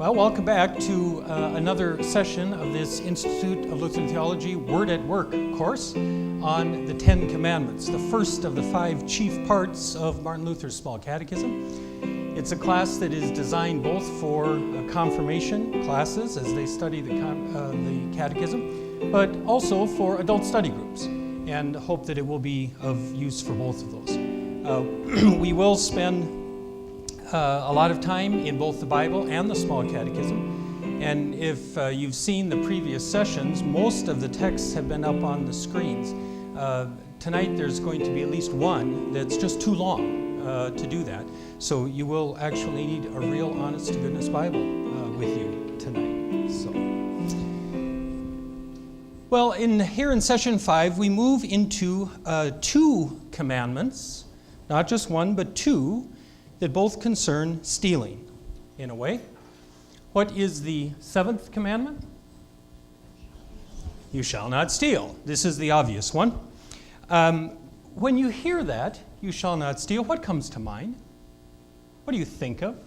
Well, welcome back to another session of this Institute of Lutheran Theology Word at Work course on the Ten Commandments, the first of the 5 chief parts of Martin Luther's Small Catechism. It's a class that is designed both for confirmation classes as they study the Catechism, but also for adult study groups, and hope that it will be of use for both of those. We will spend a lot of time in both the Bible and the Small Catechism. And if you've seen the previous sessions, most of the texts have been up on the screens. Tonight there's going to be at least one that's just too long to do that. So you will actually need a real honest-to-goodness Bible with you tonight. Well, here in session 5, we move into 2 commandments, not just one, but 2, that both concern stealing, in a way. What is the 7th commandment? You shall not steal. This is the obvious one. When you hear that, you shall not steal, what comes to mind? What do you think of?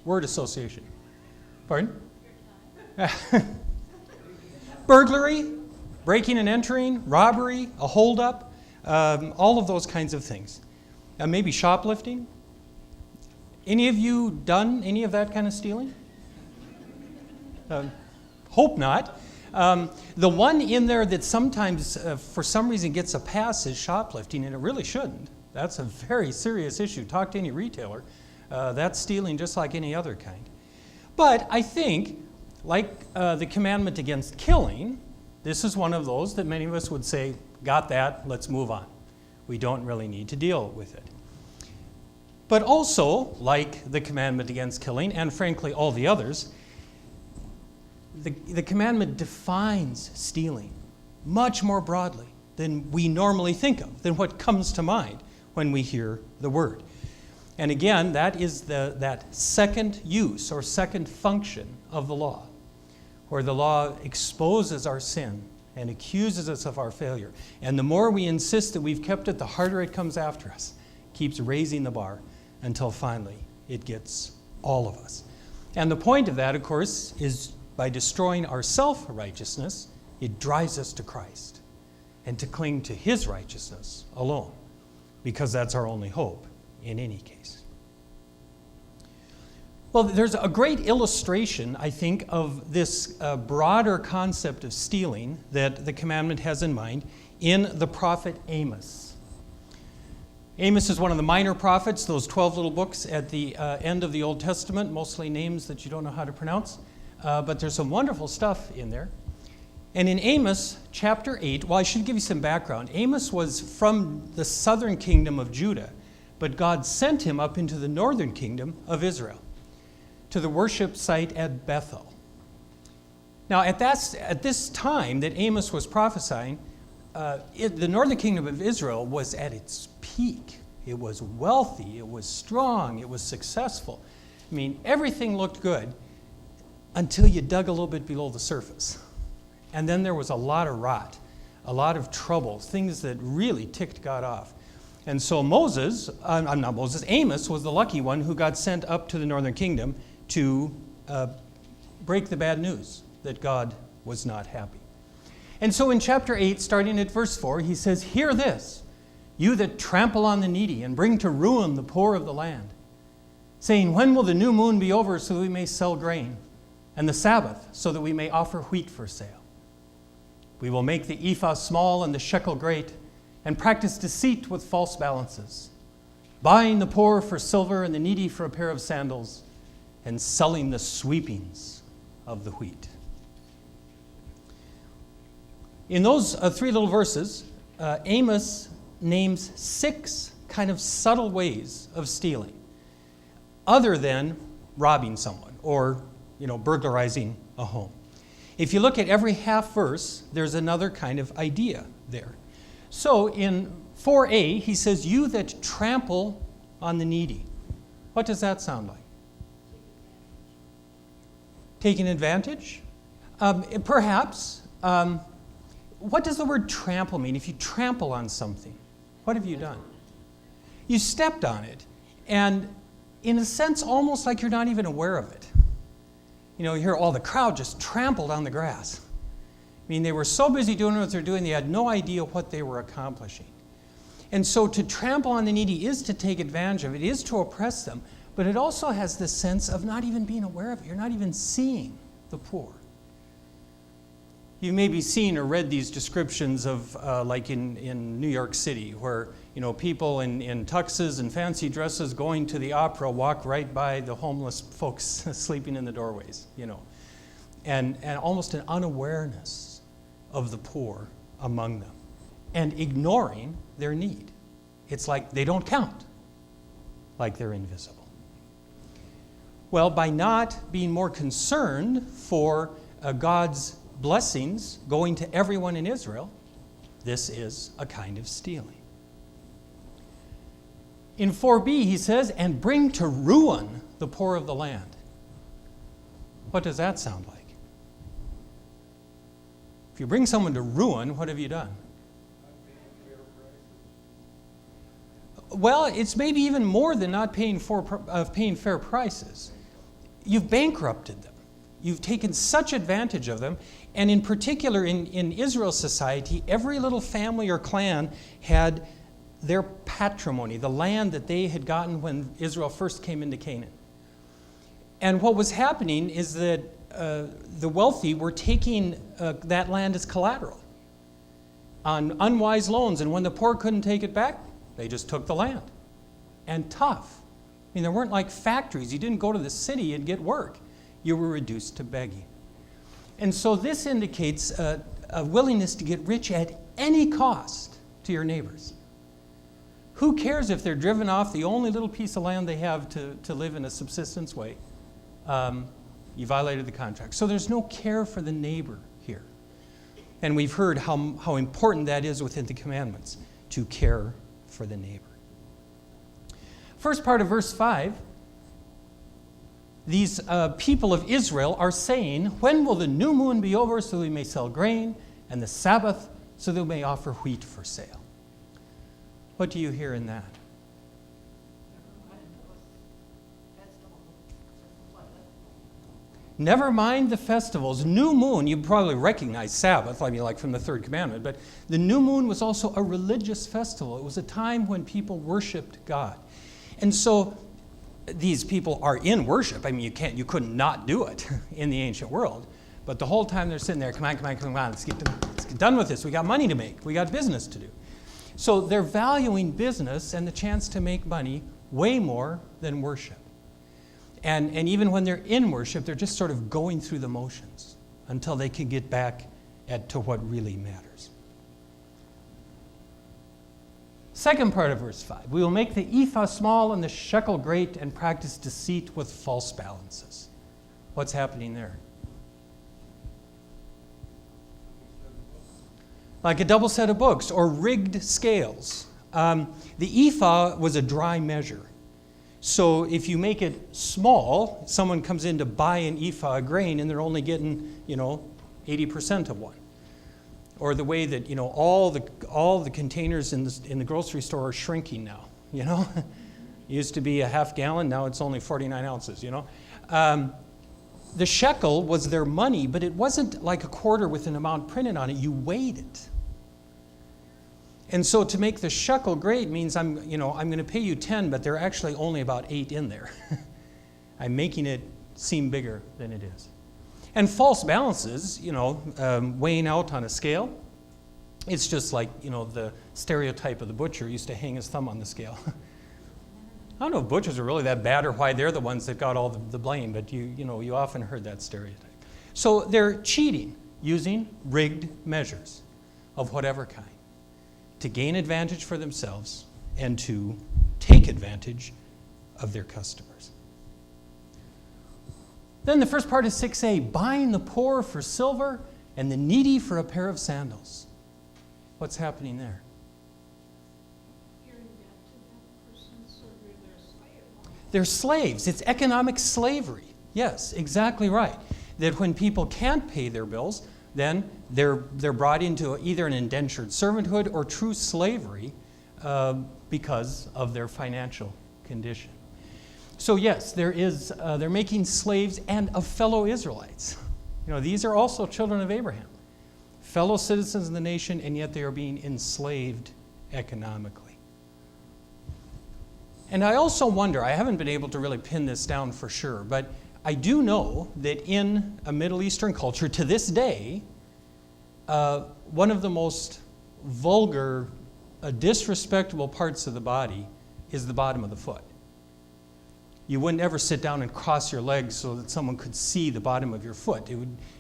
Word association. Pardon? Burglary, breaking and entering, robbery, a holdup, all of those kinds of things. Maybe shoplifting. Any of you done any of that kind of stealing? Hope not. The one in there that sometimes, for some reason, gets a pass is shoplifting, and it really shouldn't. That's a very serious issue. Talk to any retailer. That's stealing just like any other kind. But I think, like the commandment against killing, this is one of those that many of us would say, got that, let's move on. We don't really need to deal with it. But also, like the commandment against killing, and frankly all the others, the commandment defines stealing much more broadly than we normally think of, than what comes to mind when we hear the word. And again, that is that second use or second function of the law, where the law exposes our sin and accuses us of our failure. And the more we insist that we've kept it, the harder it comes after us. Keeps raising the bar until finally it gets all of us. And the point of that, of course, is by destroying our self-righteousness, it drives us to Christ and to cling to His righteousness alone, because that's our only hope in any case. Well, there's a great illustration, I think, of this broader concept of stealing that the commandment has in mind in the prophet Amos. Amos is one of the minor prophets, those 12 little books at the end of the Old Testament, mostly names that you don't know how to pronounce, but there's some wonderful stuff in there. And in Amos chapter 8, well, I should give you some background. Amos was from the southern kingdom of Judah, but God sent him up into the northern kingdom of Israel, to the worship site at Bethel. Now, at this time that Amos was prophesying, the northern kingdom of Israel was at its peak. It was wealthy, it was strong, it was successful. I mean, everything looked good until you dug a little bit below the surface. And then there was a lot of rot, a lot of trouble, things that really ticked God off. And so Amos was the lucky one who got sent up to the northern kingdom to break the bad news that God was not happy. And so in chapter 8, starting at verse 4, he says, "Hear this, you that trample on the needy and bring to ruin the poor of the land, saying, when will the new moon be over so that we may sell grain, and the Sabbath so that we may offer wheat for sale? We will make the ephah small and the shekel great, and practice deceit with false balances, buying the poor for silver and the needy for a pair of sandals, and selling the sweepings of the wheat." In those 3 little verses, Amos names 6 kind of subtle ways of stealing, other than robbing someone or, burglarizing a home. If you look at every half verse, there's another kind of idea there. So in 4a, he says, "You that trample on the needy." What does that sound like? Taking advantage? Perhaps. What does the word trample mean? If you trample on something, what have you done? You stepped on it, and in a sense, almost like you're not even aware of it. You hear all the crowd just trampled on the grass. I mean, they were so busy doing what they're doing, they had no idea what they were accomplishing. And so to trample on the needy is to take advantage of it, is to oppress them, but it also has this sense of not even being aware of it. You're not even seeing the poor. You've maybe seen or read these descriptions of, like in New York City, where people in tuxes and fancy dresses going to the opera walk right by the homeless folks sleeping in the doorways, and almost an unawareness of the poor among them, and ignoring their need. It's like they don't count, like they're invisible. Well, by not being more concerned for God's blessings going to everyone in Israel, this is a kind of stealing. In 4b, he says, and bring to ruin the poor of the land. What does that sound like? If you bring someone to ruin, what have you done? Well, it's maybe even more than not paying fair prices. You've bankrupted them. You've taken such advantage of them. And in particular, in Israel's society, every little family or clan had their patrimony, the land that they had gotten when Israel first came into Canaan. And what was happening is that the wealthy were taking that land as collateral on unwise loans. And when the poor couldn't take it back, they just took the land. And tough. I mean, there weren't like factories. You didn't go to the city and get work. You were reduced to begging. And so this indicates a willingness to get rich at any cost to your neighbors. Who cares if they're driven off the only little piece of land they have to live in a subsistence way? You violated the contract. So there's no care for the neighbor here. And we've heard how important that is within the commandments, to care for the neighbor. First part of verse 5, these people of Israel are saying, when will the new moon be over so we may sell grain, and the Sabbath so that we may offer wheat for sale? What do you hear in that? Never mind the festivals. New moon, you probably recognize Sabbath, like from the third commandment, but the new moon was also a religious festival. It was a time when people worshiped God. And so these people are in worship. I mean, you couldn't not do it in the ancient world. But the whole time they're sitting there, come on, let's get done with this. We got money to make. We got business to do. So they're valuing business and the chance to make money way more than worship. And even when they're in worship, they're just sort of going through the motions until they can get back to what really matters. Second part of verse 5. We will make the ephah small and the shekel great and practice deceit with false balances. What's happening there? Like a double set of books or rigged scales. The ephah was a dry measure. So if you make it small, someone comes in to buy an ephah of grain and they're only getting, 80% of one. Or the way that, all the containers in the grocery store are shrinking now, It used to be a half gallon, now it's only 49 ounces, The shekel was their money, but it wasn't like a quarter with an amount printed on it. You weighed it. And so to make the shekel great means I'm going to pay you 10, but there are actually only about 8 in there. I'm making it seem bigger than it is. And false balances, weighing out on a scale, it's just like, the stereotype of the butcher used to hang his thumb on the scale. I don't know if butchers are really that bad or why they're the ones that got all the blame, but you often heard that stereotype. So they're cheating using rigged measures of whatever kind to gain advantage for themselves and to take advantage of their customers. Then the first part of 6a, buying the poor for silver and the needy for a pair of sandals. What's happening there? You're in debt to that person, so you're their slave. They're slaves. It's economic slavery. Yes, exactly right. That when people can't pay their bills, then they're brought into either an indentured servanthood or true slavery because of their financial condition. So yes, they're making slaves and of fellow Israelites. These are also children of Abraham, fellow citizens of the nation, and yet they are being enslaved economically. And I also wonder, I haven't been able to really pin this down for sure, but I do know that in a Middle Eastern culture to this day, one of the most vulgar, disrespectful parts of the body is the bottom of the foot. You wouldn't ever sit down and cross your legs so that someone could see the bottom of your foot.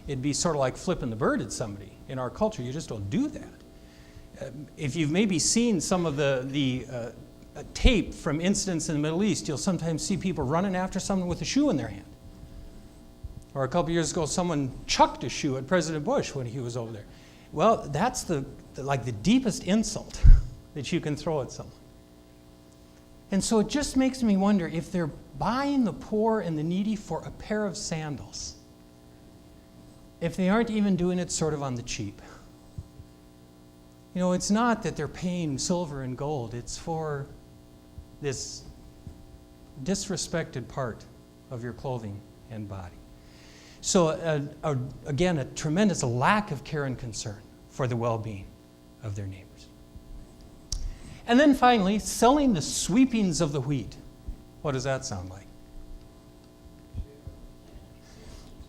It'd be sort of like flipping the bird at somebody. In our culture, you just don't do that. If you've maybe seen some of the tape from incidents in the Middle East, you'll sometimes see people running after someone with a shoe in their hand. Or a couple years ago, someone chucked a shoe at President Bush when he was over there. Well, that's the deepest insult that you can throw at someone. And so it just makes me wonder if they're buying the poor and the needy for a pair of sandals, if they aren't even doing it sort of on the cheap. It's not that they're paying silver and gold. It's for this disrespected part of your clothing and body. So again, a tremendous lack of care and concern for the well-being of their neighbors. And then finally, selling the sweepings of the wheat. What does that sound like?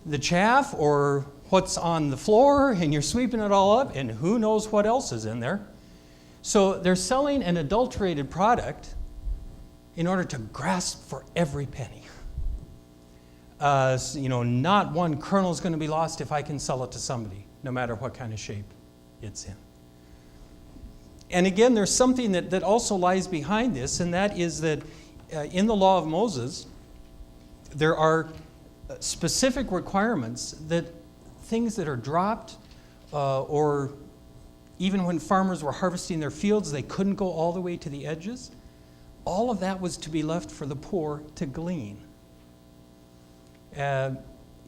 The chaff, or what's on the floor, and you're sweeping it all up, and who knows what else is in there. So they're selling an adulterated product in order to grasp for every penny. Not one kernel is going to be lost if I can sell it to somebody, no matter what kind of shape it's in. And again, there's something that also lies behind this, and that is that in the law of Moses, there are specific requirements that things that are dropped, or even when farmers were harvesting their fields, they couldn't go all the way to the edges. All of that was to be left for the poor to glean.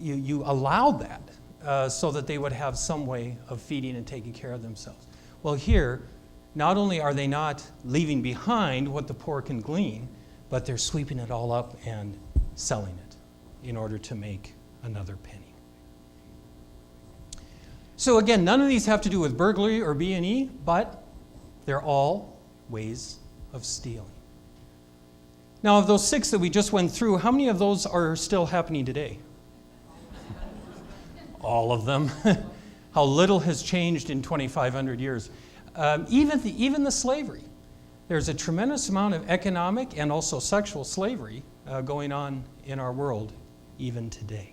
You allowed that so that they would have some way of feeding and taking care of themselves. Well, here, not only are they not leaving behind what the poor can glean, but they're sweeping it all up and selling it in order to make another penny. So again, none of these have to do with burglary or B&E, but they're all ways of stealing. Now, of those 6 that we just went through, how many of those are still happening today? All of them. How little has changed in 2,500 years. Even the slavery. There's a tremendous amount of economic and also sexual slavery going on in our world even today.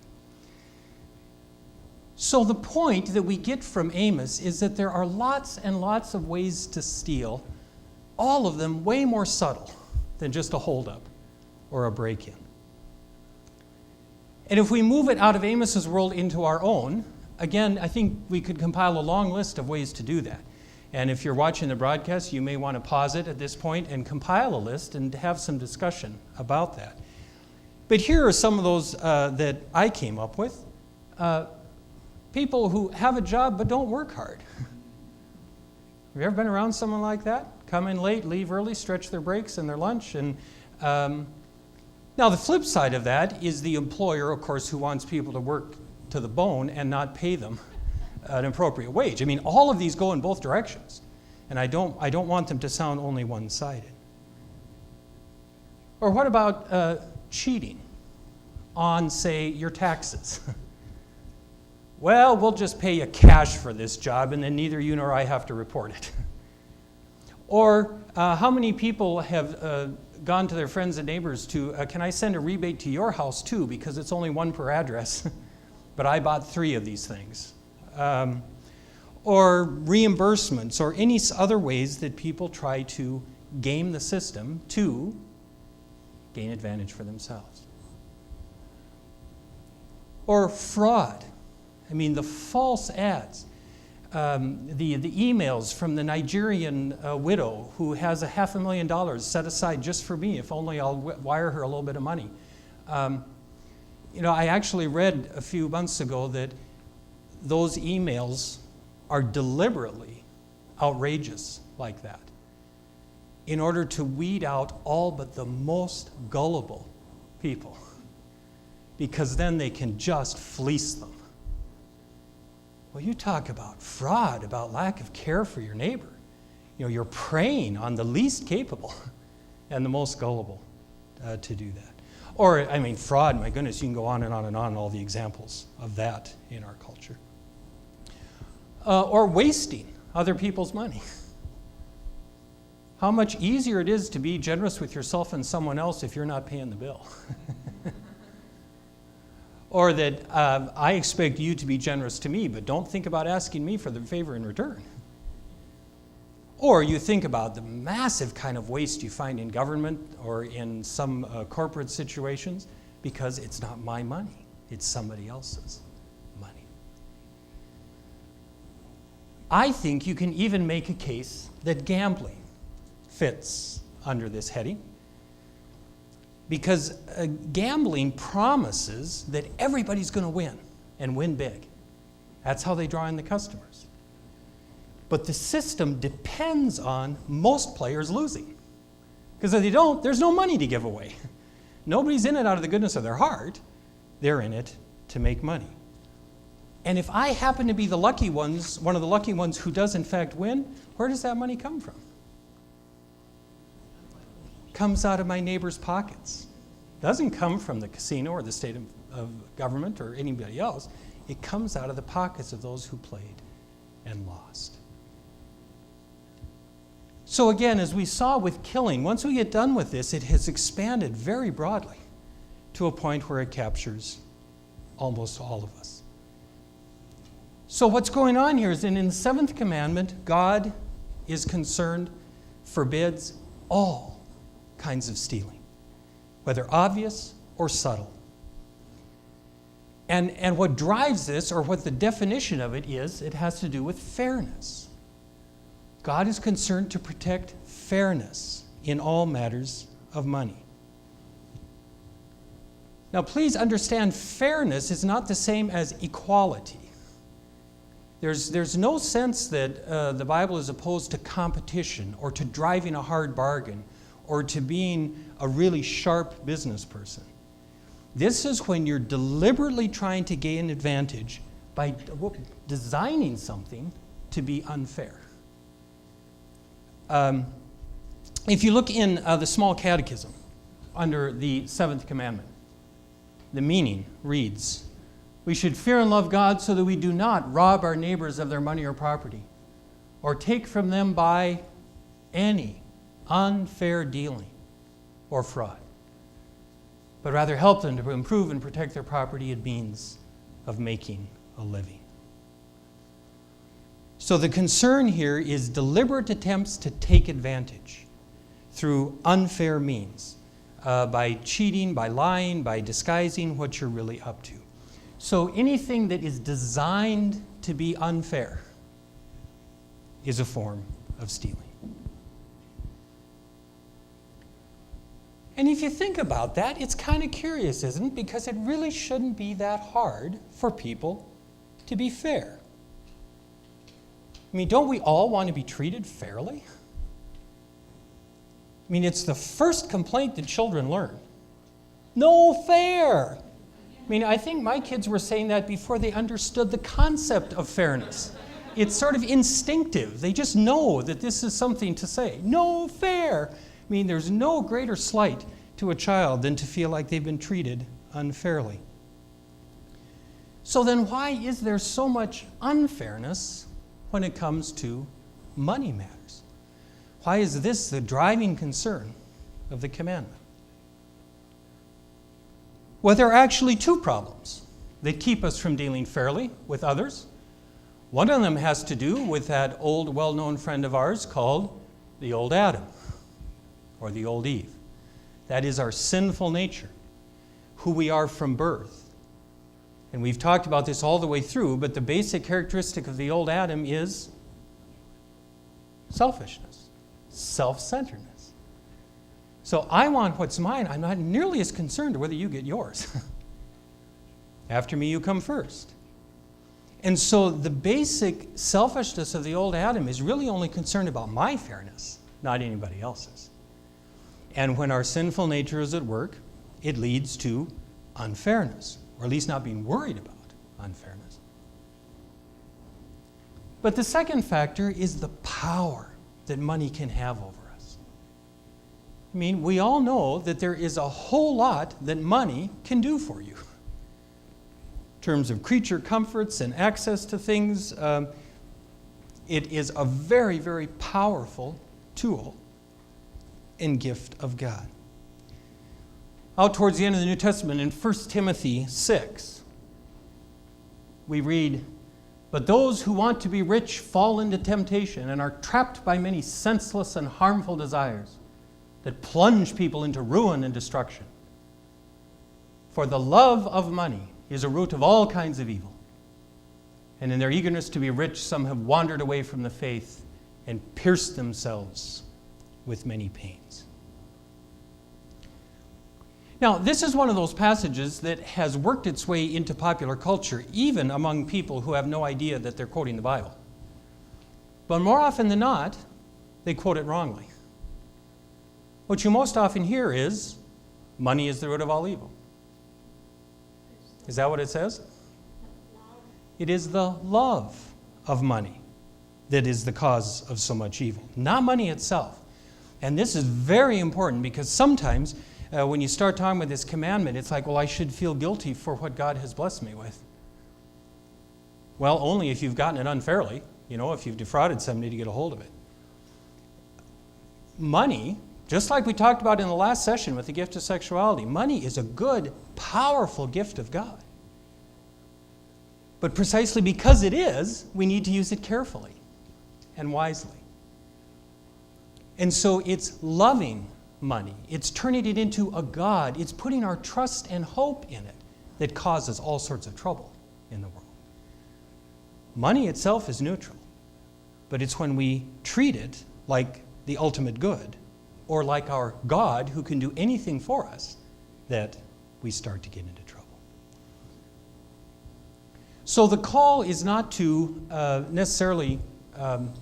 So the point that we get from Amos is that there are lots and lots of ways to steal, all of them way more subtle than just a holdup or a break-in. And if we move it out of Amos's world into our own, again, I think we could compile a long list of ways to do that. And if you're watching the broadcast, you may want to pause it at this point and compile a list and have some discussion about that. But here are some of those that I came up with. People who have a job but don't work hard. Have you ever been around someone like that? Come in late, leave early, stretch their breaks and their lunch. And now the flip side of that is the employer, of course, who wants people to work to the bone and not pay them an appropriate wage. I mean, all of these go in both directions. And I don't want them to sound only one-sided. Or what about cheating on, say, your taxes? Well, we'll just pay you cash for this job, and then neither you nor I have to report it. Or how many people have gone to their friends and neighbors to, can I send a rebate to your house too, because it's only one per address, but I bought 3 of these things. Or reimbursements, or any other ways that people try to game the system to gain advantage for themselves. Or fraud. I mean, the false ads, the emails from the Nigerian widow who has $500,000 set aside just for me, if only I'll wire her a little bit of money. I actually read a few months ago that those emails are deliberately outrageous like that in order to weed out all but the most gullible people, because then they can just fleece them. Well, you talk about fraud, about lack of care for your neighbor. You're preying on the least capable and the most gullible to do that. Or, fraud, my goodness, you can go on and on and on, all the examples of that in our culture. Or wasting other people's money. How much easier it is to be generous with yourself and someone else if you're not paying the bill. Or that I expect you to be generous to me, but don't think about asking me for the favor in return. Or you think about the massive kind of waste you find in government or in some corporate situations because it's not my money, it's somebody else's money. I think you can even make a case that gambling fits under this heading, because gambling promises that everybody's going to win and win big. That's how they draw in the customers. But the system depends on most players losing, because if they don't, there's no money to give away. Nobody's in it out of the goodness of their heart. They're in it to make money. And if I happen to be the lucky ones, one of the lucky ones who does in fact win, where does that money come from? Comes out of my neighbor's pockets. Doesn't come from the casino or the state of government or anybody else. It comes out of the pockets of those who played and lost. So again, as we saw with killing, once we get done with this, it has expanded very broadly to a point where it captures almost all of us. So what's going on here is that in the seventh commandment, God is concerned, forbids all kinds of stealing, whether obvious or subtle. And what drives this, or what the definition of it is, it has to do with fairness. God is concerned to protect fairness in all matters of money. Now, please understand, fairness is not the same as equality. There's no sense that the Bible is opposed to competition or to driving a hard bargain or to being a really sharp business person. This is when you're deliberately trying to gain advantage by designing something to be unfair. If you look in the Small Catechism under the seventh commandment, the meaning reads, "We should fear and love God so that we do not rob our neighbors of their money or property, or take from them by any unfair dealing or fraud, but rather help them to improve and protect their property and means of making a living." So the concern here is deliberate attempts to take advantage through unfair means, by cheating, by lying, by disguising what you're really up to. So anything that is designed to be unfair is a form of stealing. And if you think about that, it's kind of curious, isn't it? Because it really shouldn't be that hard for people to be fair. Don't we all want to be treated fairly? It's the first complaint that children learn. No fair. I think my kids were saying that before they understood the concept of fairness. It's sort of instinctive. They just know that this is something to say. No fair. There's no greater slight to a child than to feel like they've been treated unfairly. So then why is there so much unfairness when it comes to money matters? Why is this the driving concern of the commandment? Well, there are actually two problems that keep us from dealing fairly with others. One of them has to do with that old, well-known friend of ours called the old Adam, or the old Eve. That is our sinful nature, who we are from birth. And we've talked about this all the way through, but the basic characteristic of the old Adam is selfishness, self-centeredness. So I want what's mine. I'm not nearly as concerned whether you get yours. After me, you come first. And so the basic selfishness of the old Adam is really only concerned about my fairness, not anybody else's. And when our sinful nature is at work, it leads to unfairness, or at least not being worried about unfairness. But the second factor is the power that money can have over us. I mean, we all know that there is a whole lot that money can do for you. In terms of creature comforts and access to things, it is a very, very powerful tool and gift of God. Out towards the end of the New Testament, in 1 Timothy 6, we read, "But those who want to be rich fall into temptation and are trapped by many senseless and harmful desires that plunge people into ruin and destruction. For the love of money is a root of all kinds of evil. And in their eagerness to be rich, some have wandered away from the faith and pierced themselves with many pains." Now, this is one of those passages that has worked its way into popular culture, even among people who have no idea that they're quoting the Bible. But more often than not, they quote it wrongly. What you most often hear is, money is the root of all evil. Is that what it says? It is the love of money that is the cause of so much evil, not money itself. And this is very important because sometimes when you start talking about this commandment, it's like, well, I should feel guilty for what God has blessed me with. Well, only if you've gotten it unfairly, if you've defrauded somebody to get a hold of it. Money, just like we talked about in the last session with the gift of sexuality, money is a good, powerful gift of God. But precisely because it is, we need to use it carefully and wisely. And so it's loving money. It's turning it into a god. It's putting our trust and hope in it that causes all sorts of trouble in the world. Money itself is neutral, but it's when we treat it like the ultimate good or like our God who can do anything for us that we start to get into trouble. So the call is not to necessarily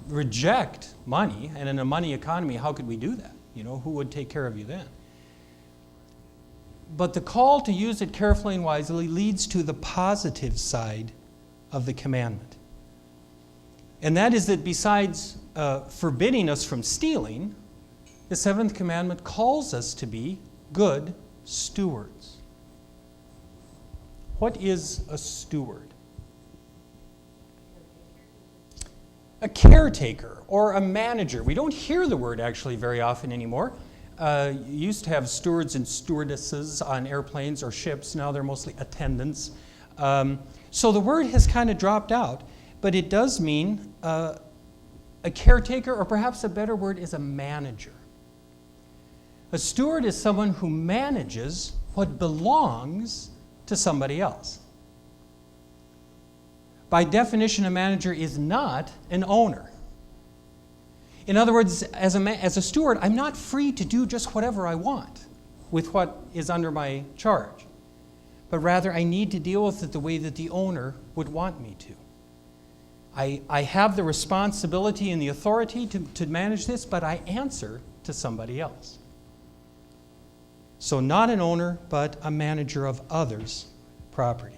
reject money, and in a money economy, how could we do that? Who would take care of you then? But the call to use it carefully and wisely leads to the positive side of the commandment. And that is that besides forbidding us from stealing, the seventh commandment calls us to be good stewards. What is a steward? A caretaker or a manager. We don't hear the word actually very often anymore. You used to have stewards and stewardesses on airplanes or ships. Now they're mostly attendants. So the word has kind of dropped out, but it does mean a caretaker, or perhaps a better word is a manager. A steward is someone who manages what belongs to somebody else. By definition, a manager is not an owner. In other words, as a steward, I'm not free to do just whatever I want with what is under my charge. But rather, I need to deal with it the way that the owner would want me to. I have the responsibility and the authority to manage this, but I answer to somebody else. So not an owner, but a manager of others' property.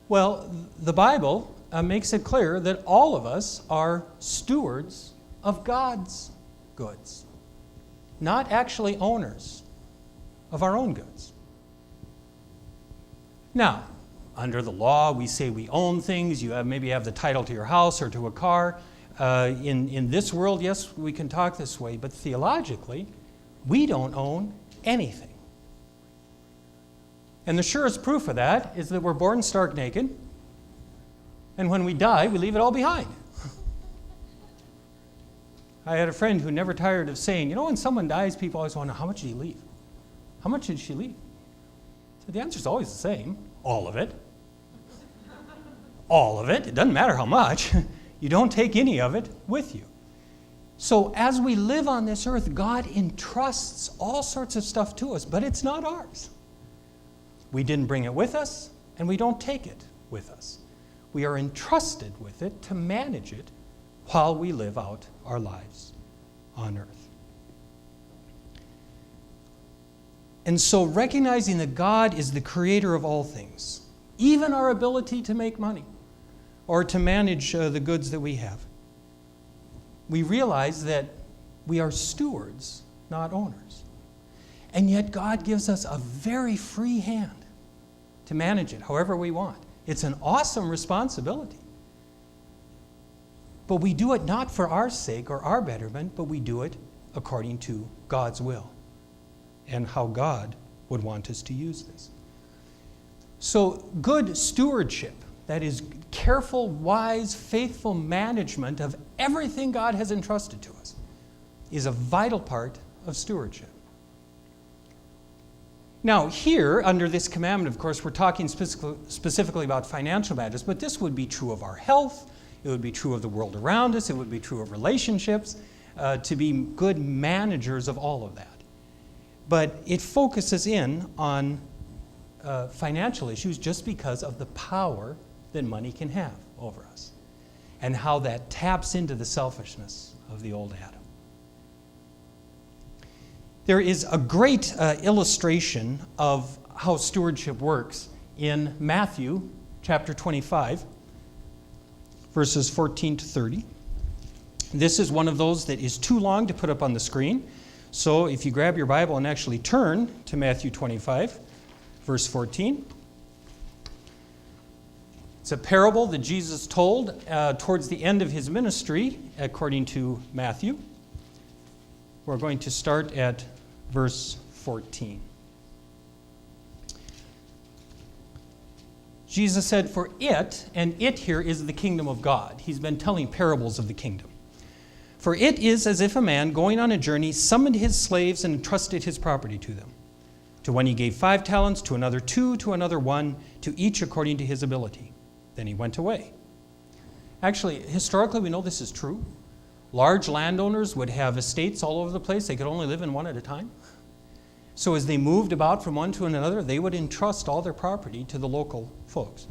Well, the Bible makes it clear that all of us are stewards of God's goods, not actually owners of our own goods. Now, under the law, we say we own things. You maybe have the title to your house or to a car. In this world, yes, we can talk this way, but theologically, we don't own anything. And the surest proof of that is that we're born stark naked, and when we die, we leave it all behind. I had a friend who never tired of saying, when someone dies, people always wonder, how much did he leave? How much did she leave? So the answer is always the same, all of it. All of it. It doesn't matter how much. You don't take any of it with you. So as we live on this earth, God entrusts all sorts of stuff to us, but it's not ours. We didn't bring it with us, and we don't take it with us. We are entrusted with it to manage it while we live out our lives on earth. And so recognizing that God is the creator of all things, even our ability to make money or to manage the goods that we have, we realize that we are stewards, not owners. And yet God gives us a very free hand to manage it however we want. It's an awesome responsibility. But we do it not for our sake or our betterment, but we do it according to God's will and how God would want us to use this. So good stewardship, that is careful, wise, faithful management of everything God has entrusted to us, is a vital part of stewardship. Now, here, under this commandment, of course, we're talking specifically about financial matters, but this would be true of our health, it would be true of the world around us, it would be true of relationships, to be good managers of all of that. But it focuses in on financial issues just because of the power that money can have over us and how that taps into the selfishness of the old Adam. There is a great illustration of how stewardship works in Matthew chapter 25, verses 14 to 30. This is one of those that is too long to put up on the screen. So if you grab your Bible and actually turn to Matthew 25, verse 14. It's a parable that Jesus told towards the end of his ministry, according to Matthew. We're going to start at verse 14. Jesus said, "For it," and it here is the kingdom of God. He's been telling parables of the kingdom. "For it is as if a man going on a journey summoned his slaves and entrusted his property to them. To one he gave 5 talents, to another 2, to another 1, to each according to his ability. Then he went away." Actually, historically, we know this is true. Large landowners would have estates all over the place. They could only live in one at a time. So as they moved about from one to another, they would entrust all their property to the local folks.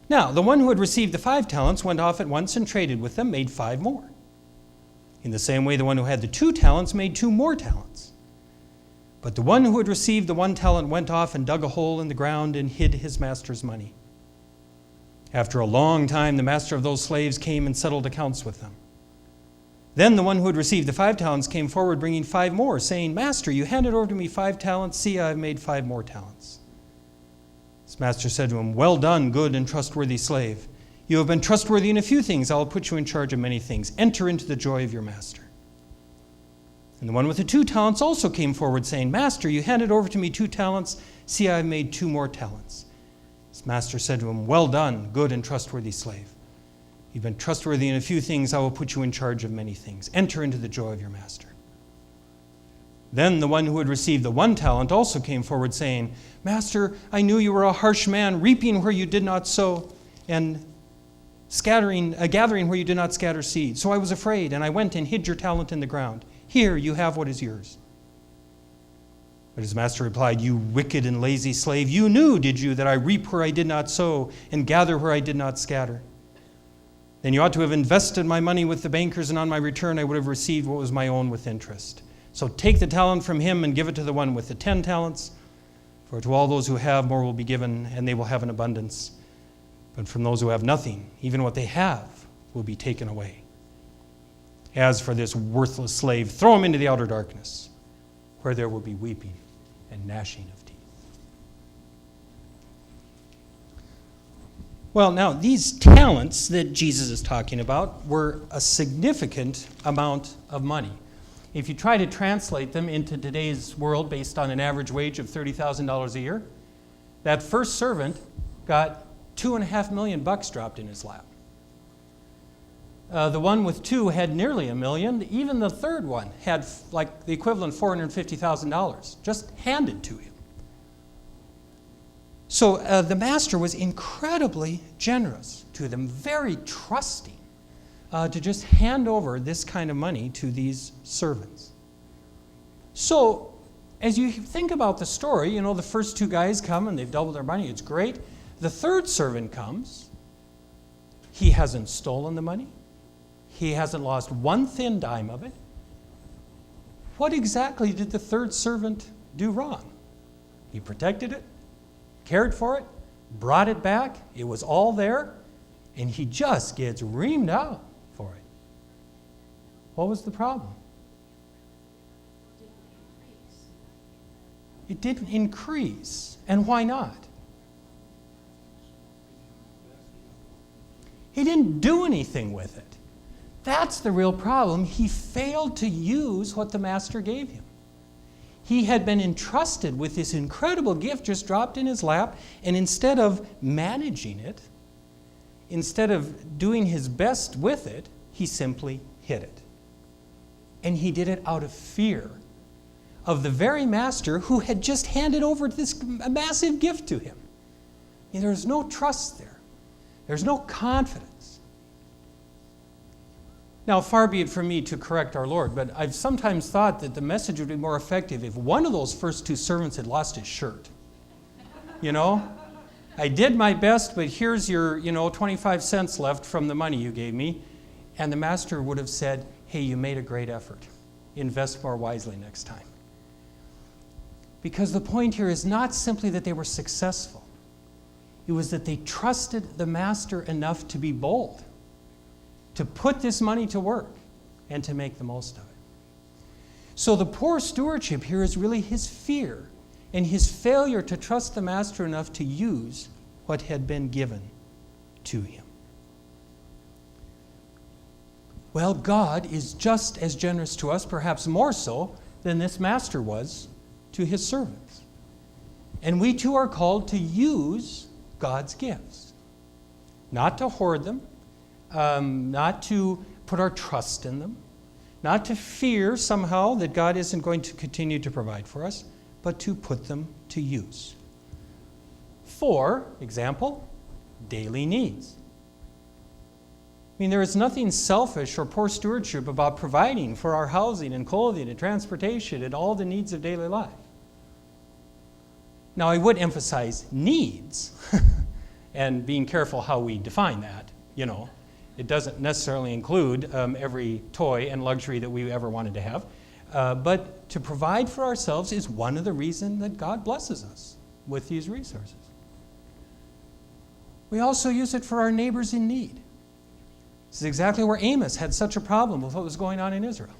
Now, the one who had received the 5 talents went off at once and traded with them, made 5 more. In the same way, the one who had the 2 talents made 2 more talents. But the one who had received the 1 talent went off and dug a hole in the ground and hid his master's money. After a long time, the master of those slaves came and settled accounts with them. Then the one who had received the 5 talents came forward, bringing 5 more, saying, "Master, you handed over to me 5 talents. See, I have made 5 more talents." His master said to him, "Well done, good and trustworthy slave. You have been trustworthy in a few things. I will put you in charge of many things. Enter into the joy of your master." And the one with the 2 talents also came forward, saying, "Master, you handed over to me 2 talents. See, I have made 2 more talents." His master said to him, "Well done, good and trustworthy slave. You've been trustworthy in a few things. I will put you in charge of many things. Enter into the joy of your master." Then the one who had received the 1 talent also came forward, saying, "Master, I knew you were a harsh man, reaping where you did not sow, and gathering where you did not scatter seed. So I was afraid, and I went and hid your talent in the ground. Here, you have what is yours." But his master replied, "You wicked and lazy slave, you knew, did you, that I reap where I did not sow and gather where I did not scatter? Then you ought to have invested my money with the bankers, and on my return I would have received what was my own with interest. So take the talent from him and give it to the one with the 10 talents. For to all those who have, more will be given, and they will have an abundance. But from those who have nothing, even what they have will be taken away. As for this worthless slave, throw him into the outer darkness, where there will be weeping and gnashing of teeth." Well, now, these talents that Jesus is talking about were a significant amount of money. If you try to translate them into today's world based on an average wage of $30,000 a year, that first servant got $2.5 million dropped in his lap. The one with 2 had nearly $1 million. Even the third one had like the equivalent $450,000 just handed to him. So the master was incredibly generous to them, very trusting to just hand over this kind of money to these servants. So as you think about the story, you know, the first 2 guys come and they've doubled their money. It's great. The third servant comes. He hasn't stolen the money. He hasn't lost 1 thin dime of it. What exactly did the third servant do wrong. He protected it, cared for it, brought it back. It was all there, and he just gets reamed out for it. What was the problem? It didn't increase. And why not? He didn't do anything with it. That's the real problem. He failed to use what the master gave him. He had been entrusted with this incredible gift just dropped in his lap, and instead of managing it, instead of doing his best with it, he simply hid it. And he did it out of fear of the very master who had just handed over this massive gift to him. And there's no trust there. There's no confidence. Now, far be it from me to correct our Lord, but I've sometimes thought that the message would be more effective if one of those first two servants had lost his shirt. You know? I did my best, but here's your, 25 cents left from the money you gave me. And the master would have said, hey, you made a great effort. Invest more wisely next time. Because the point here is not simply that they were successful. It was that they trusted the master enough to be bold, to put this money to work, and to make the most of it. So the poor stewardship here is really his fear and his failure to trust the master enough to use what had been given to him. Well, God is just as generous to us, perhaps more so, than this master was to his servants. And we too are called to use God's gifts. Not to hoard them, not to put our trust in them, not to fear somehow that God isn't going to continue to provide for us, but to put them to use. For example, daily needs. I mean, there is nothing selfish or poor stewardship about providing for our housing and clothing and transportation and all the needs of daily life. Now, I would emphasize needs and being careful how we define that. It doesn't necessarily include every toy and luxury that we ever wanted to have. But to provide for ourselves is one of the reasons that God blesses us with these resources. We also use it for our neighbors in need. This is exactly where Amos had such a problem with what was going on in Israel.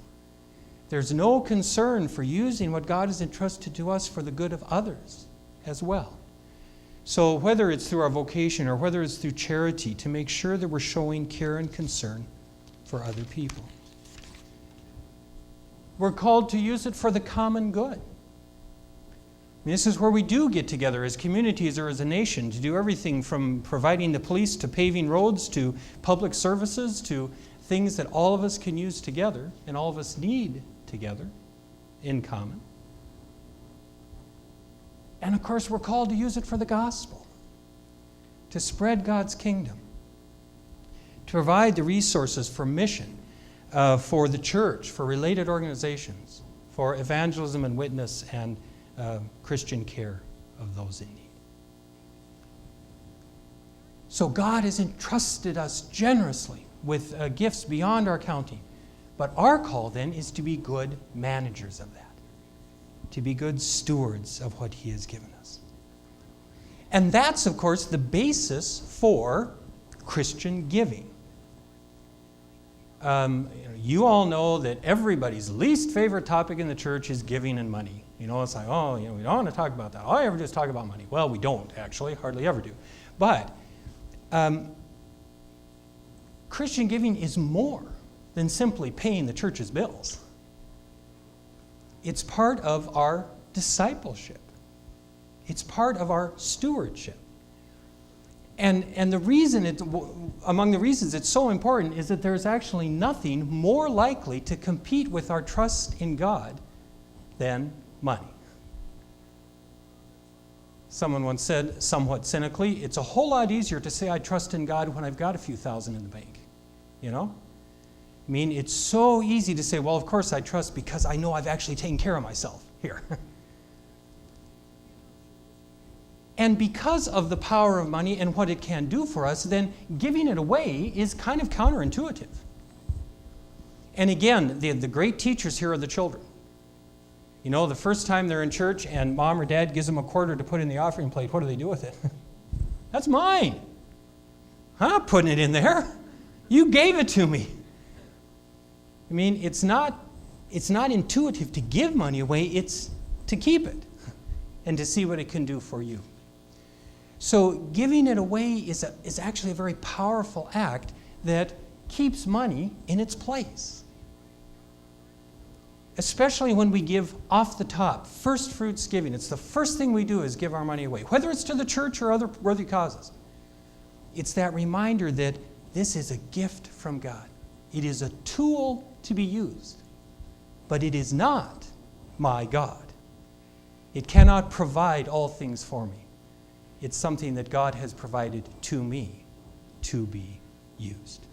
There's no concern for using what God has entrusted to us for the good of others as well. So whether it's through our vocation or whether it's through charity, to make sure that we're showing care and concern for other people. We're called to use it for the common good. This is where we do get together as communities or as a nation to do everything from providing the police to paving roads to public services to things that all of us can use together and all of us need together in common. And of course, we're called to use it for the gospel, to spread God's kingdom, to provide the resources for mission, for the church, for related organizations, for evangelism and witness and Christian care of those in need. So God has entrusted us generously with gifts beyond our counting. But our call then is to be good managers of that, to be good stewards of what He has given us. And that's, of course, the basis for Christian giving. You all know that everybody's least favorite topic in the church is giving and money. It's like, we don't want to talk about that. All I ever do is talk about money. Well, we don't, actually. Hardly ever do. But Christian giving is more than simply paying the church's bills. It's part of our discipleship. It's part of our stewardship. And the reason among the reasons it's so important is that there's actually nothing more likely to compete with our trust in God than money. Someone once said, somewhat cynically, it's a whole lot easier to say I trust in God when I've got a few thousand in the bank. I mean, it's so easy to say, well, of course I trust because I know I've actually taken care of myself here. And because of the power of money and what it can do for us, then giving it away is kind of counterintuitive. And again, the great teachers here are the children. You know, the first time they're in church and mom or dad gives them a quarter to put in the offering plate, what do they do with it? That's mine. I'm not putting it in there. You gave it to me. I mean, it's not intuitive to give money away, it's to keep it and to see what it can do for you. So giving it away is actually a very powerful act that keeps money in its place. Especially when we give off the top, first fruits giving. It's the first thing we do is give our money away, whether it's to the church or other worthy causes. It's that reminder that this is a gift from God. It is a tool to be used, but it is not my God. It cannot provide all things for me. It's something that God has provided to me to be used.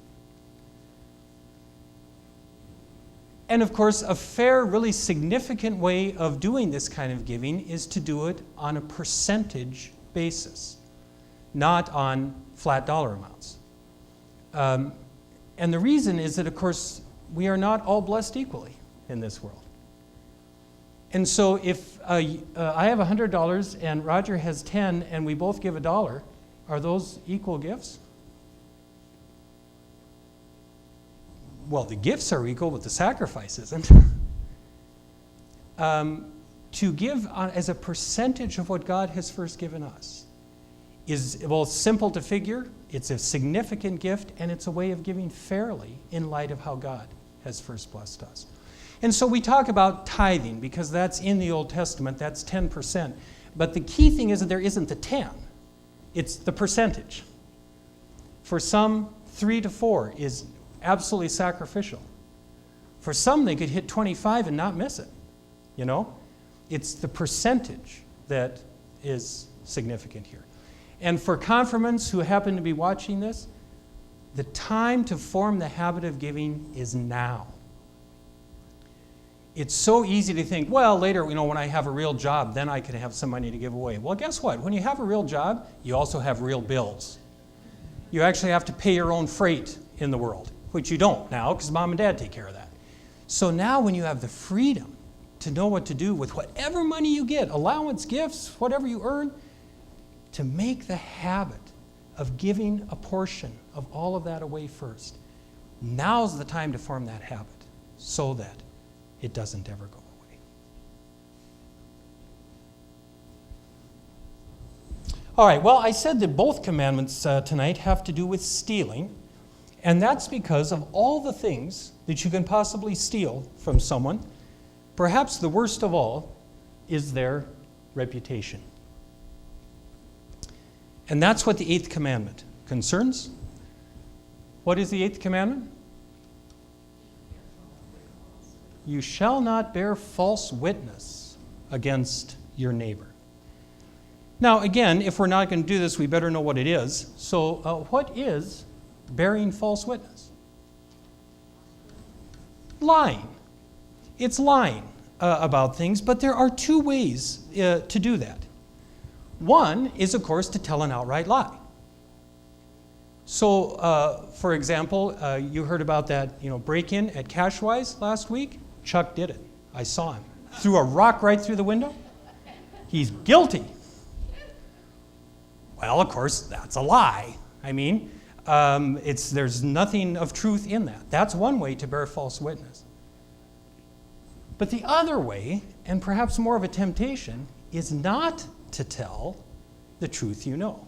And of course, a fair, really significant way of doing this kind of giving is to do it on a percentage basis, not on flat dollar amounts. And the reason is that, of course, we are not all blessed equally in this world. And so if I have $100 and Roger has 10 and we both give $1, are those equal gifts? Well, the gifts are equal, but the sacrifice isn't. To give as a percentage of what God has first given us is, well, simple to figure. It's a significant gift, and it's a way of giving fairly in light of how God has first blessed us. And so we talk about tithing because that's in the Old Testament. That's 10%. But the key thing is that there isn't the 10. It's the percentage. For some, 3 to 4 is absolutely sacrificial. For some, they could hit 25 and not miss it. You know? It's the percentage that is significant here. And for confirmants who happen to be watching this, the time to form the habit of giving is now. It's so easy to think, well, later, you know, when I have a real job, then I can have some money to give away. Well, guess what? When you have a real job, you also have real bills. You actually have to pay your own freight in the world, which you don't now because mom and dad take care of that. So now when you have the freedom to know what to do with whatever money you get, allowance, gifts, whatever you earn, to make the habit of giving a portion of all of that away first, now's the time to form that habit so that it doesn't ever go away. All right, well, I said that both commandments tonight have to do with stealing, and that's because of all the things that you can possibly steal from someone. Perhaps the worst of all is their reputation. And that's what the 8th commandment concerns. What is the 8th commandment? You shall not bear false witness against your neighbor. Now, again, if we're not going to do this, we better know what it is. So, what is bearing false witness? Lying. It's lying about things, but there are two ways to do that. One is, of course, to tell an outright lie. So, for example, you heard about that, break-in at Cashwise last week. Chuck did it. I saw him. Threw a rock right through the window. He's guilty. Well, of course, that's a lie. I mean, there's nothing of truth in that. That's one way to bear false witness. But the other way, and perhaps more of a temptation, is not to tell the truth you know.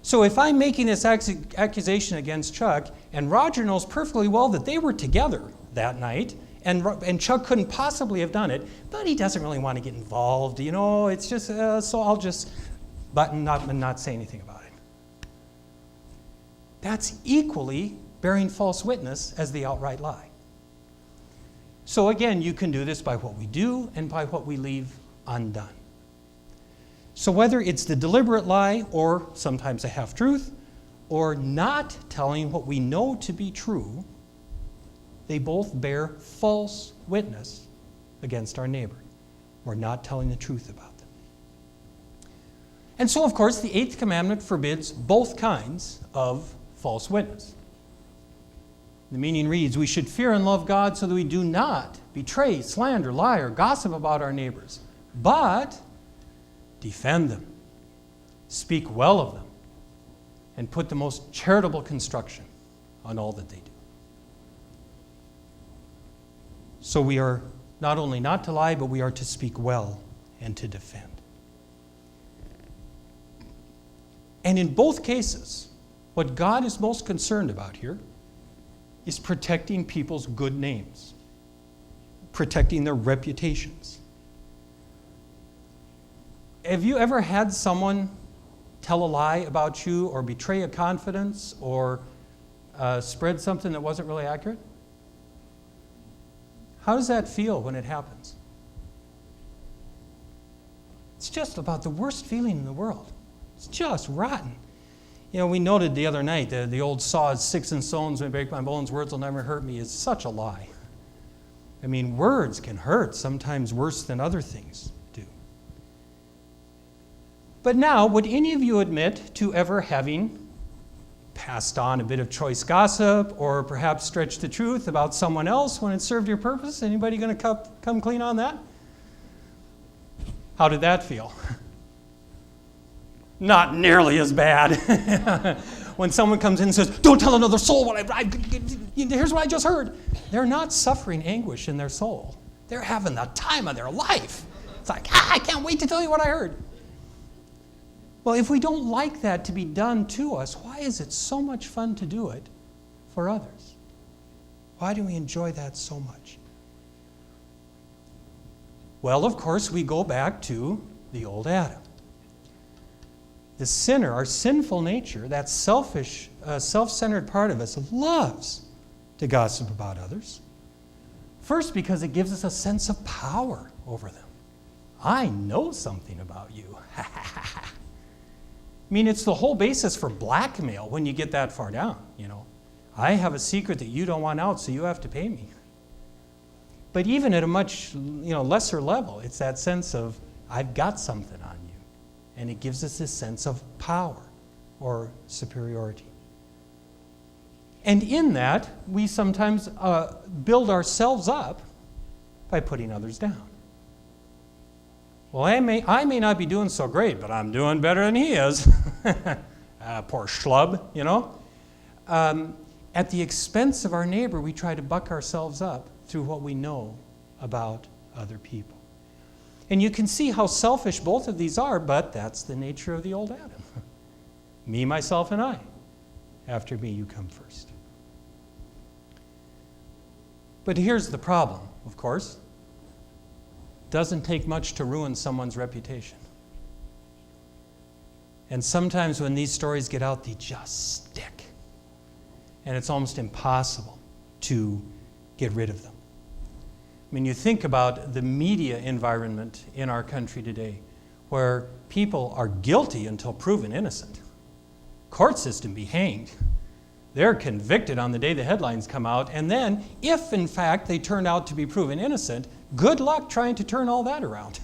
So if I'm making this accusation against Chuck, and Roger knows perfectly well that they were together that night, and Chuck couldn't possibly have done it, but he doesn't really want to get involved, it's just, so I'll just button up and not say anything about it. That's equally bearing false witness as the outright lie. So again, you can do this by what we do and by what we leave undone. So whether it's the deliberate lie or sometimes a half-truth or not telling what we know to be true, they both bear false witness against our neighbor. We're not telling the truth about them. And so, of course, the 8th commandment forbids both kinds of false witness. The meaning reads, we should fear and love God so that we do not betray, slander, lie, or gossip about our neighbors, but defend them, speak well of them, and put the most charitable construction on all that they do. So we are not only not to lie, but we are to speak well and to defend. And in both cases, what God is most concerned about here is protecting people's good names, protecting their reputations. Have you ever had someone tell a lie about you or betray a confidence or spread something that wasn't really accurate? How does that feel when it happens? It's just about the worst feeling in the world. It's just rotten. You know, we noted the other night that the old saw, sticks and stones may break my bones, words will never hurt me, is such a lie. I mean, words can hurt, sometimes worse than other things do. But now, would any of you admit to ever having passed on a bit of choice gossip or perhaps stretched the truth about someone else when it served your purpose? Anybody going to come clean on that? How did that feel? Not nearly as bad. When someone comes in and says, don't tell another soul what here's what I just heard. They're not suffering anguish in their soul. They're having the time of their life. It's like, I can't wait to tell you what I heard. Well, if we don't like that to be done to us, why is it so much fun to do it for others? Why do we enjoy that so much? Well, of course, we go back to the old Adam. The sinner, our sinful nature, that selfish, self-centered part of us loves to gossip about others. First, because it gives us a sense of power over them. I know something about you. I mean, it's the whole basis for blackmail when you get that far down, you know. I have a secret that you don't want out, so you have to pay me. But even at a much, lesser level, it's that sense of, I've got something on you. And it gives us this sense of power or superiority. And in that, we sometimes build ourselves up by putting others down. Well, I may not be doing so great, but I'm doing better than he is. Poor schlub, you know. At the expense of our neighbor, we try to buck ourselves up through what we know about other people. And you can see how selfish both of these are, but that's the nature of the old Adam. Me, myself, and I. After me, you come first. But here's the problem, of course. Doesn't take much to ruin someone's reputation. And sometimes when these stories get out, they just stick. And it's almost impossible to get rid of them. I mean, you think about the media environment in our country today, where people are guilty until proven innocent. Court system be hanged. They're convicted on the day the headlines come out, and then, if in fact they turn out to be proven innocent, good luck trying to turn all that around.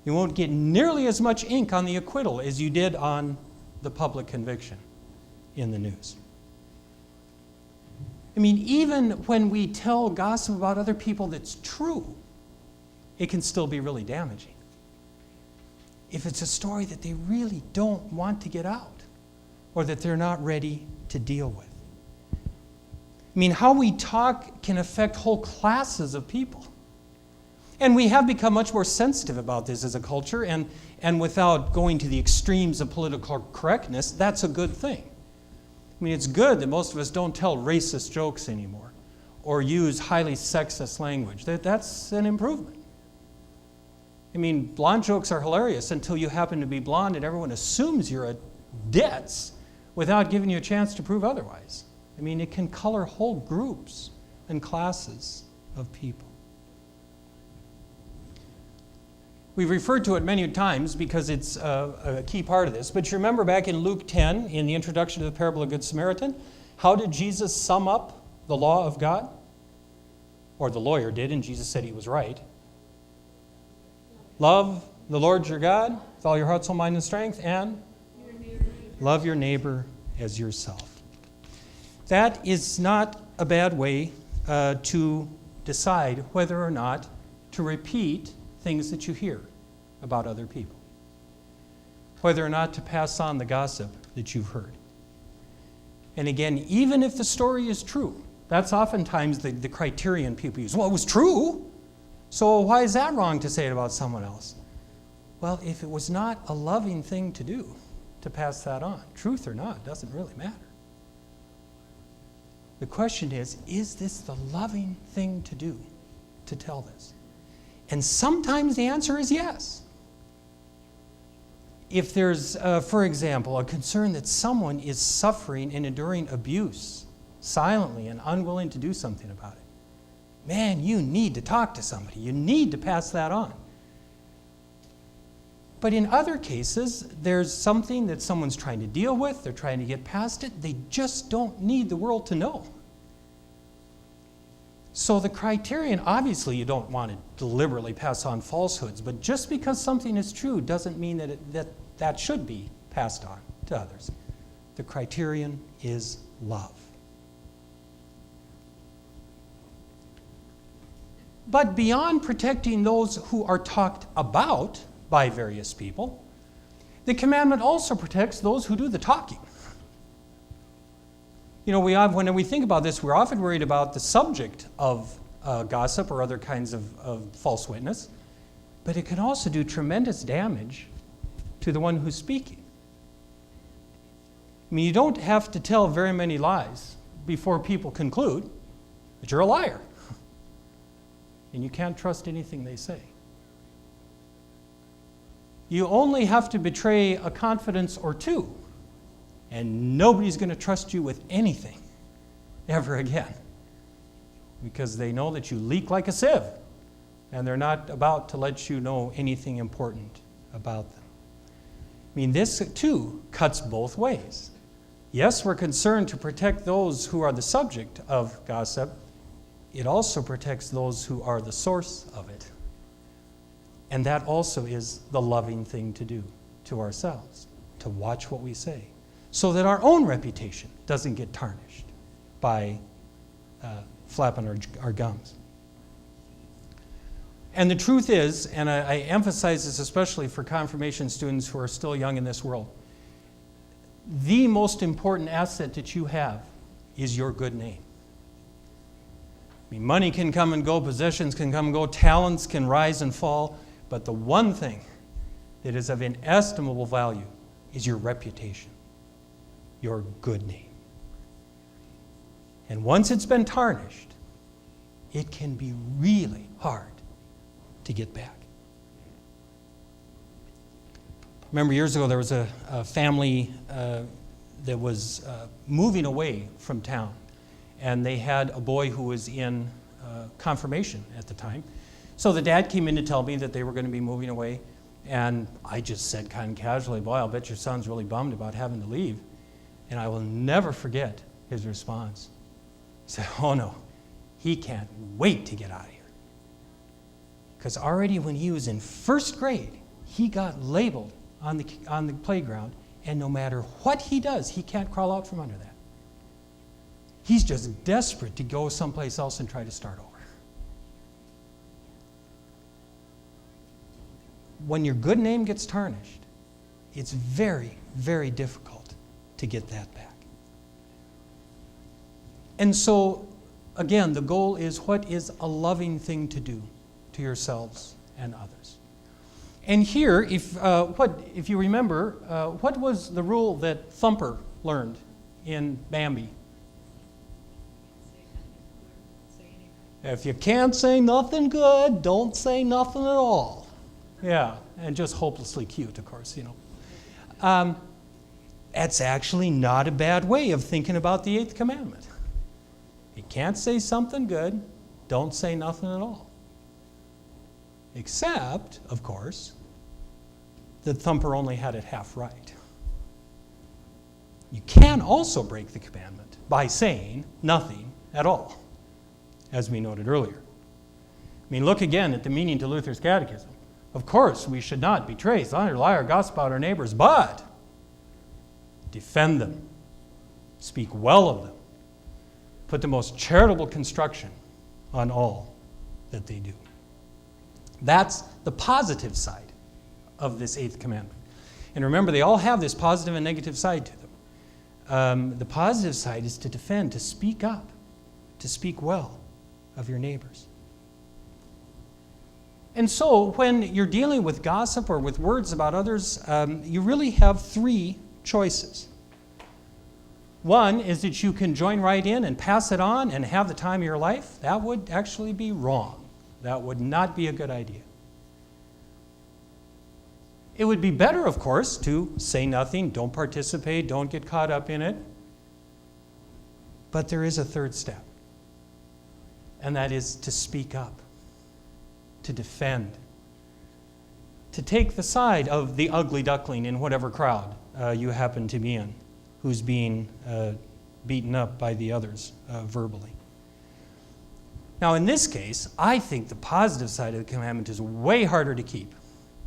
You won't get nearly as much ink on the acquittal as you did on the public conviction in the news. I mean, even when we tell gossip about other people that's true, it can still be really damaging. If it's a story that they really don't want to get out or that they're not ready to deal with. I mean, how we talk can affect whole classes of people. And we have become much more sensitive about this as a culture, and without going to the extremes of political correctness, that's a good thing. I mean, it's good that most of us don't tell racist jokes anymore or use highly sexist language. That's an improvement. I mean, blonde jokes are hilarious until you happen to be blonde and everyone assumes you're a ditz without giving you a chance to prove otherwise. I mean, it can color whole groups and classes of people. We've referred to it many times because it's a key part of this. But you remember back in Luke 10, in the introduction to the parable of the Good Samaritan, how did Jesus sum up the law of God? Or the lawyer did, and Jesus said he was right. Love the Lord your God with all your heart, soul, mind, and strength, and love your neighbor as yourself. that is not a bad way to decide whether or not to repeat things that you hear about other people, whether or not to pass on the gossip that you've heard. And again, even if the story is true, that's oftentimes the criterion people use. Well, it was true, so why is that wrong to say it about someone else? Well, if it was not a loving thing to do, to pass that on, truth or not, doesn't really matter. The question is this the loving thing to do, to tell this? And sometimes the answer is yes. If there's, for example, a concern that someone is suffering and enduring abuse silently and unwilling to do something about it, man, you need to talk to somebody. You need to pass that on. But in other cases, there's something that someone's trying to deal with, they're trying to get past it, they just don't need the world to know. So the criterion, obviously you don't want to deliberately pass on falsehoods, but just because something is true doesn't mean that that should be passed on to others. The criterion is love. But beyond protecting those who are talked about by various people, the commandment also protects those who do the talking. You know, when we think about this, we're often worried about the subject of gossip or other kinds of false witness, but it can also do tremendous damage to the one who's speaking. I mean, you don't have to tell very many lies before people conclude that you're a liar. And you can't trust anything they say. You only have to betray a confidence or two, and nobody's going to trust you with anything ever again, because they know that you leak like a sieve, and they're not about to let you know anything important about them. I mean, this too cuts both ways. Yes, we're concerned to protect those who are the subject of gossip. It also protects those who are the source of it. And that also is the loving thing to do to ourselves, to watch what we say, so that our own reputation doesn't get tarnished by flapping our gums. And the truth is, and I emphasize this especially for confirmation students who are still young in this world, the most important asset that you have is your good name. I mean, money can come and go, possessions can come and go, talents can rise and fall, but the one thing that is of inestimable value is your reputation, your good name. And once it's been tarnished, it can be really hard to get back. Remember years ago there was a family that was moving away from town. And they had a boy who was in confirmation at the time. So the dad came in to tell me that they were going to be moving away. And I just said kind of casually, boy, I'll bet your son's really bummed about having to leave. And I will never forget his response. He said, oh no, he can't wait to get out of here. Because already when he was in first grade, he got labeled on the playground. And no matter what he does, he can't crawl out from under that. He's just desperate to go someplace else and try to start over. When your good name gets tarnished, it's very, very difficult to get that back. And so, again, the goal is what is a loving thing to do to yourselves and others. And here, if you remember, what was the rule that Thumper learned in Bambi? If you can't say nothing good, don't say nothing at all. Yeah, and just hopelessly cute, of course, you know. That's actually not a bad way of thinking about the 8th commandment. You can't say something good, don't say nothing at all. Except, of course, that Thumper only had it half right. You can also break the commandment by saying nothing at all, as we noted earlier. I mean, look again at the meaning to Luther's catechism. Of course, we should not betray, slander, lie, or gossip about our neighbors, but defend them, speak well of them, put the most charitable construction on all that they do. That's the positive side of this eighth commandment. And remember, they all have this positive and negative side to them. The positive side is to defend, to speak up, to speak well of your neighbors. And so when you're dealing with gossip or with words about others, you really have three choices. One is that you can join right in and pass it on and have the time of your life. That would actually be wrong. That would not be a good idea. It would be better, of course, to say nothing, don't participate, don't get caught up in it. But there is a third step, and that is to speak up, to defend, to take the side of the ugly duckling in whatever crowd you happen to be in, who's being beaten up by the others verbally. Now, in this case, I think the positive side of the commandment is way harder to keep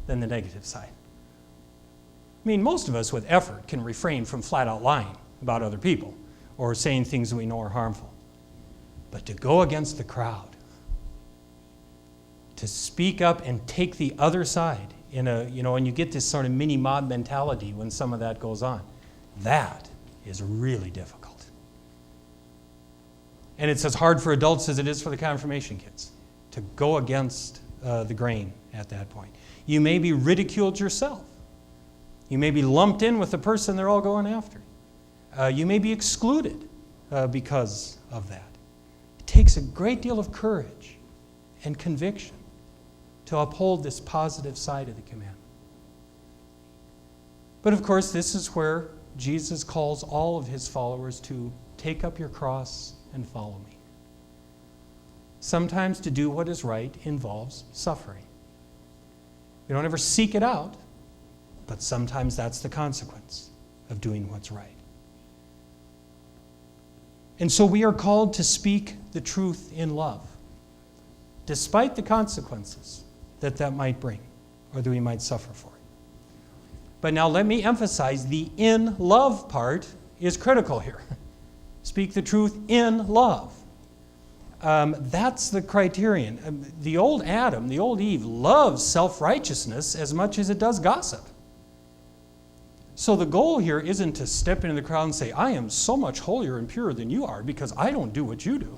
than the negative side. I mean, most of us with effort can refrain from flat out lying about other people or saying things that we know are harmful. But to go against the crowd, to speak up and take the other side and you get this sort of mini mob mentality when some of that goes on, that is really difficult. And it's as hard for adults as it is for the confirmation kids to go against the grain at that point. You may be ridiculed yourself. You may be lumped in with the person they're all going after. You may be excluded because of that. It takes a great deal of courage and conviction to uphold this positive side of the commandment. But of course, this is where Jesus calls all of his followers to take up your cross and follow me. Sometimes to do what is right involves suffering. We don't ever seek it out, but sometimes that's the consequence of doing what's right. And so we are called to speak the truth in love, despite the consequences that might bring, or that we might suffer for it. But now let me emphasize the in love part is critical here. Speak the truth in love. That's the criterion. The old Adam, the old Eve, loves self-righteousness as much as it does gossip. So the goal here isn't to step into the crowd and say, I am so much holier and purer than you are because I don't do what you do.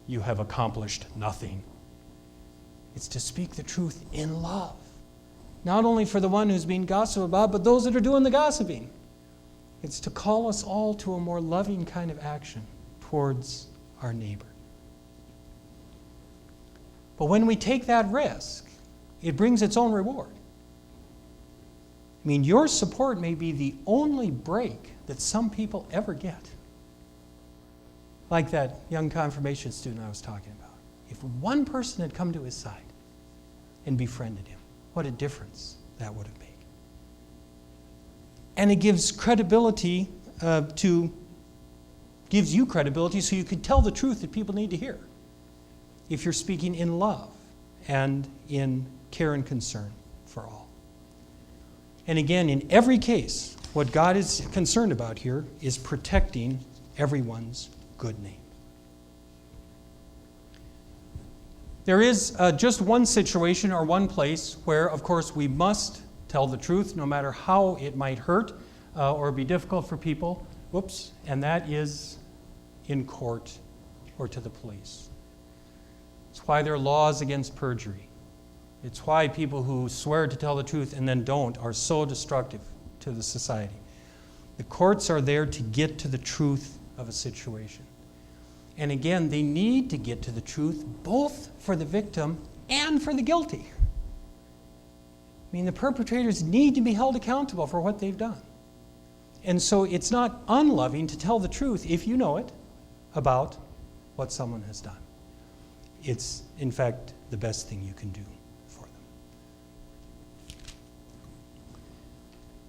You have accomplished nothing. It's to speak the truth in love. Not only for the one who's being gossiped about, but those that are doing the gossiping. It's to call us all to a more loving kind of action towards our neighbor. But when we take that risk, it brings its own reward. I mean, your support may be the only break that some people ever get. Like that young confirmation student I was talking about. If one person had come to his side and befriended him, what a difference that would have made. And it gives credibility gives you credibility so you can tell the truth that people need to hear. If you're speaking in love and in care and concern for all. And again, in every case, what God is concerned about here is protecting everyone's good name. There is just one situation or one place where, of course, we must tell the truth, no matter how it might hurt or be difficult for people. And that is in court or to the police. It's why there are laws against perjury. It's why people who swear to tell the truth and then don't are so destructive to the society. The courts are there to get to the truth of a situation. And again, they need to get to the truth both for the victim and for the guilty. I mean, the perpetrators need to be held accountable for what they've done. And so it's not unloving to tell the truth, if you know it, about what someone has done. It's, in fact, the best thing you can do for them.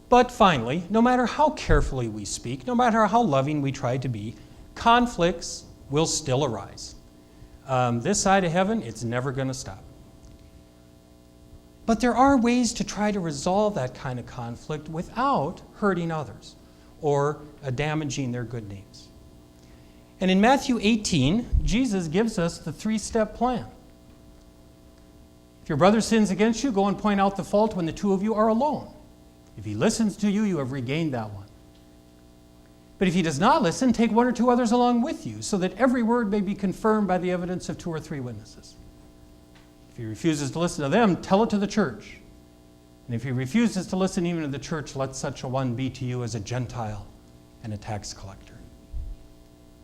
But finally, no matter how carefully we speak, no matter how loving we try to be, conflicts will still arise. This side of heaven, it's never going to stop. But there are ways to try to resolve that kind of conflict without hurting others or damaging their good names. And in Matthew 18, Jesus gives us the 3-step plan. If your brother sins against you, go and point out the fault when the two of you are alone. If he listens to you, you have regained that one. But if he does not listen, take 1 or 2 others along with you, so that every word may be confirmed by the evidence of 2 or 3 witnesses. If he refuses to listen to them, tell it to the church. And if he refuses to listen even to the church, let such a one be to you as a Gentile and a tax collector.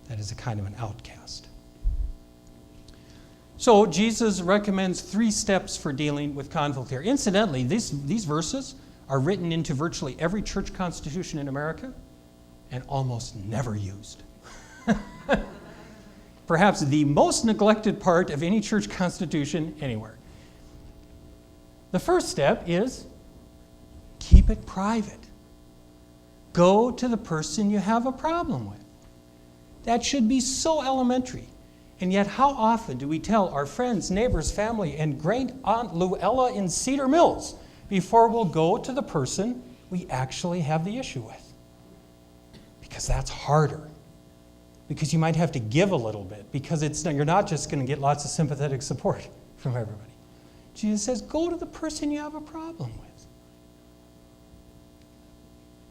That is a kind of an outcast. So Jesus recommends 3 steps for dealing with conflict here. Incidentally, these verses are written into virtually every church constitution in America and almost never used. Perhaps the most neglected part of any church constitution anywhere. The first step is keep it private. Go to the person you have a problem with. That should be so elementary. And yet how often do we tell our friends, neighbors, family, and great Aunt Luella in Cedar Mills before we'll go to the person we actually have the issue with? Because that's harder. Because you might have to give a little bit. Because you're not just going to get lots of sympathetic support from everybody. Jesus says, go to the person you have a problem with.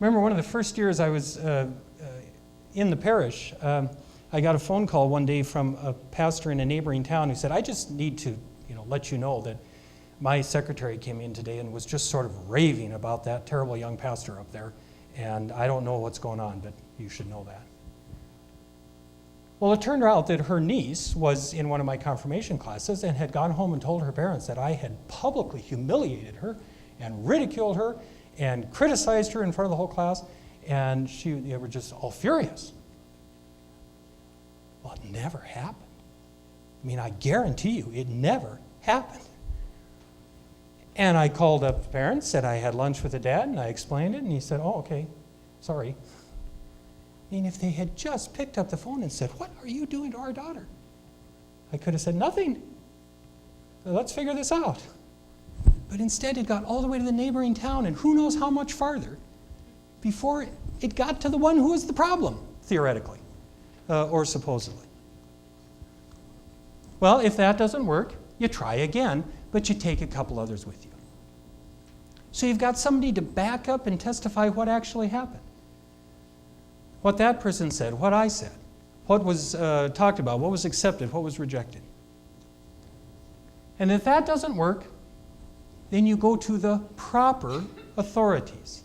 Remember one of the first years I was in the parish, I got a phone call one day from a pastor in a neighboring town who said, I just need to let you know that my secretary came in today and was just sort of raving about that terrible young pastor up there, and I don't know what's going on, but you should know that. Well, it turned out that her niece was in one of my confirmation classes and had gone home and told her parents that I had publicly humiliated her and ridiculed her and criticized her in front of the whole class, and they were just all furious. Well, it never happened. I mean, I guarantee you, it never happened. And I called up the parents, said I had lunch with the dad, and I explained it, and he said, oh, okay, sorry. I mean, if they had just picked up the phone and said, what are you doing to our daughter? I could have said, nothing. Let's figure this out. But instead, it got all the way to the neighboring town, and who knows how much farther before it got to the one who was the problem, theoretically, or supposedly. Well, if that doesn't work, you try again, but you take a couple others with you. So you've got somebody to back up and testify what actually happened. What that person said, what I said, what was talked about, what was accepted, what was rejected. And if that doesn't work, then you go to the proper authorities.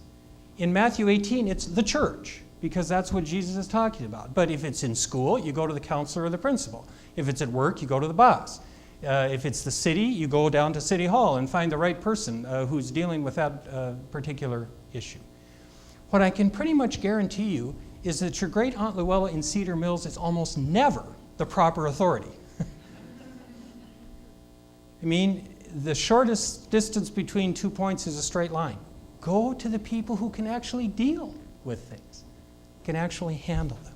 In Matthew 18, it's the church, because that's what Jesus is talking about. But if it's in school, you go to the counselor or the principal. If it's at work, you go to the boss. If it's the city, you go down to City Hall and find the right person who's dealing with that particular issue. What I can pretty much guarantee you is that your great Aunt Luella in Cedar Mills is almost never the proper authority. I mean, the shortest distance between 2 points is a straight line. Go to the people who can actually deal with things, can actually handle them.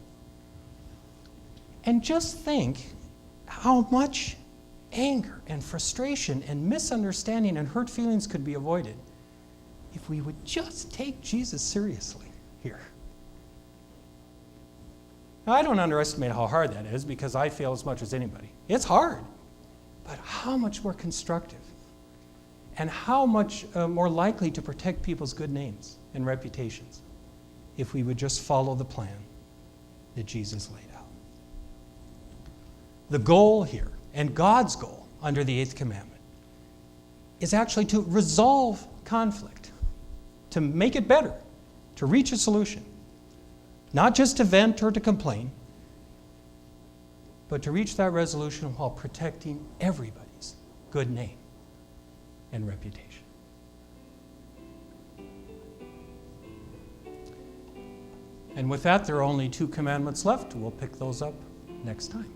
And just think how much anger and frustration and misunderstanding and hurt feelings could be avoided if we would just take Jesus seriously here. Now, I don't underestimate how hard that is, because I fail as much as anybody. It's hard, but how much more constructive and how much more likely to protect people's good names and reputations if we would just follow the plan that Jesus laid out. The goal here, and God's goal under the 8th commandment, is actually to resolve conflict, to make it better, to reach a solution. Not just to vent or to complain, but to reach that resolution while protecting everybody's good name and reputation. And with that, there are only 2 commandments left. We'll pick those up next time.